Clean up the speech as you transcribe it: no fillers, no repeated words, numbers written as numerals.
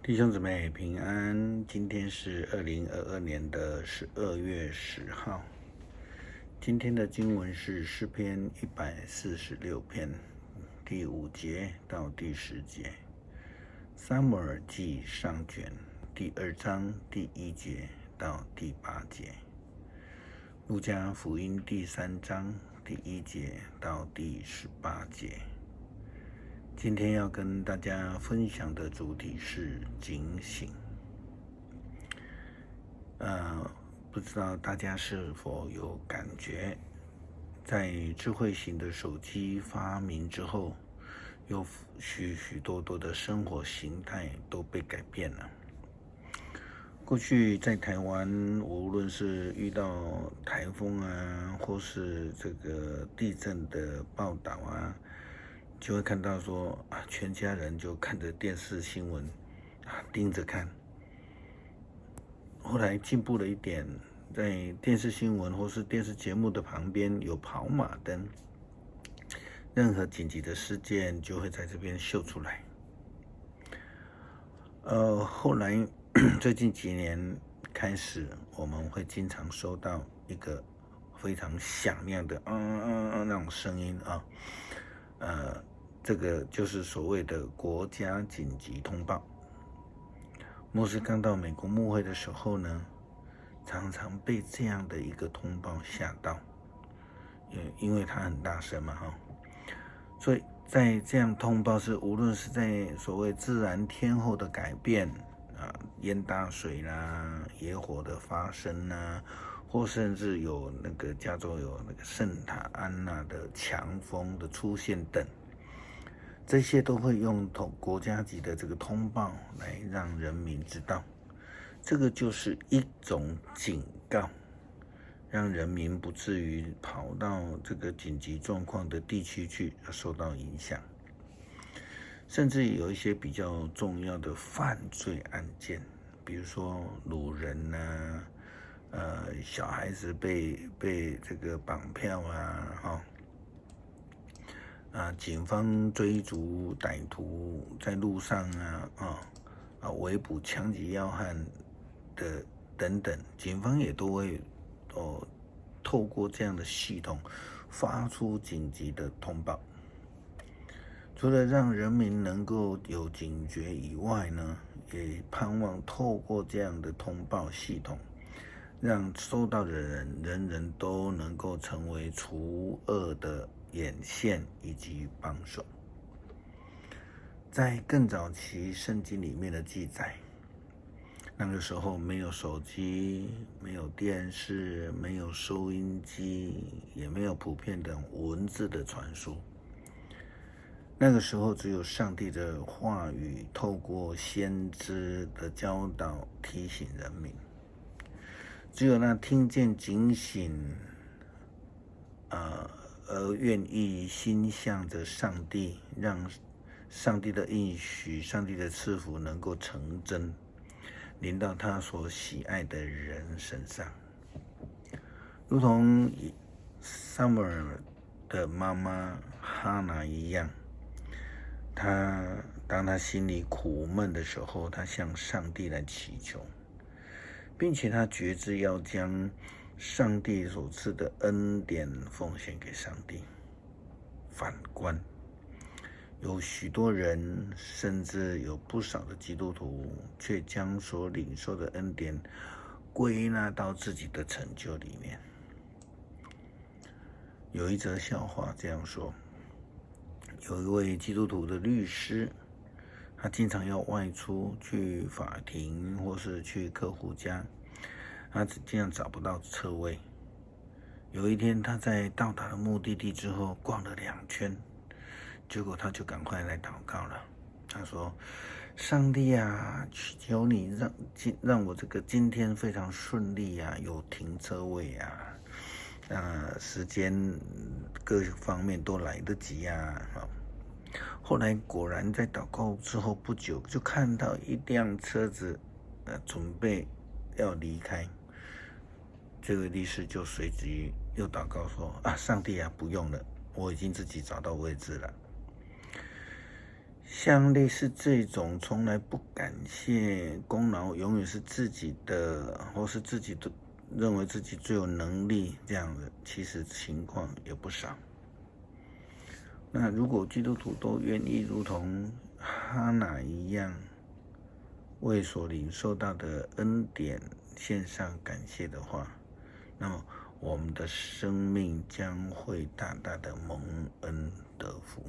弟兄姊妹平安，今天是2022年的12月10号。今天的经文是诗篇146篇第5节到第10节，撒母耳记上卷第2章第1节到第8节，路加福音第3章第1节到第18节。今天要跟大家分享的主题是警醒。不知道大家是否有感觉，在智慧型的手机发明之后，有许多的生活形态都被改变了。过去在台湾，无论是遇到台风啊，或是这个地震的报道啊，就会看到说全家人就看着电视新闻盯着看。后来进步了一点，在电视新闻或是电视节目的旁边有跑马灯，任何紧急的事件就会在这边秀出来。后来最近几年开始，我们会经常收到一个非常响亮的那种声音啊。这个就是所谓的国家紧急通报。牧师刚到美国牧会的时候呢，常常被这样的一个通报吓到，因为它很大声嘛所以在这样通报是无论是在所谓自然天候的改变淹大水啦、野火的发生啦，或甚至有那个加州有那个圣塔安娜的强风的出现等，这些都会用国家级的这个通报来让人民知道，这个就是一种警告，让人民不至于跑到这个紧急状况的地区去受到影响。甚至有一些比较重要的犯罪案件，比如说掳人小孩子被这个绑票警方追逐歹徒在路上围捕枪击要害的等等，警方也都会透过这样的系统发出紧急的通报。除了让人民能够有警觉以外呢，也盼望透过这样的通报系统，让收到的人人都能够成为除恶的眼线以及帮手。在更早期圣经里面的记载，那个时候没有手机，没有电视，没有收音机，也没有普遍的文字的传输。那个时候只有上帝的话语透过先知的教导提醒人民，只有那听见警醒而愿意心向着上帝，让上帝的应许、上帝的赐福能够成真，临到他所喜爱的人身上。如同撒母耳的妈妈哈拿一样，当他心里苦闷的时候，他向上帝来祈求，并且他决志要将上帝所赐的恩典奉献给上帝。反观有许多人，甚至有不少的基督徒，却将所领受的恩典归纳到自己的成就里面。有一则笑话这样说，有一位基督徒的律师，他经常要外出去法庭或是去客户家，他经常找不到车位。有一天他在到达了目的地之后逛了2圈，结果他就赶快来祷告了。他说，上帝求你让我这个今天非常顺利有停车位时间各方面都来得及后来果然在祷告之后不久，就看到一辆车子准备要离开。这位律师就随即又祷告说，上帝不用了，我已经自己找到位置了。像类似这种从来不感谢功劳永远是自己的，或是自己的认为自己最有能力这样的，其实情况也不少。那如果基督徒都愿意如同哈拿一样，为所领受到的恩典献上感谢的话，那么我们的生命将会大大的蒙恩得福。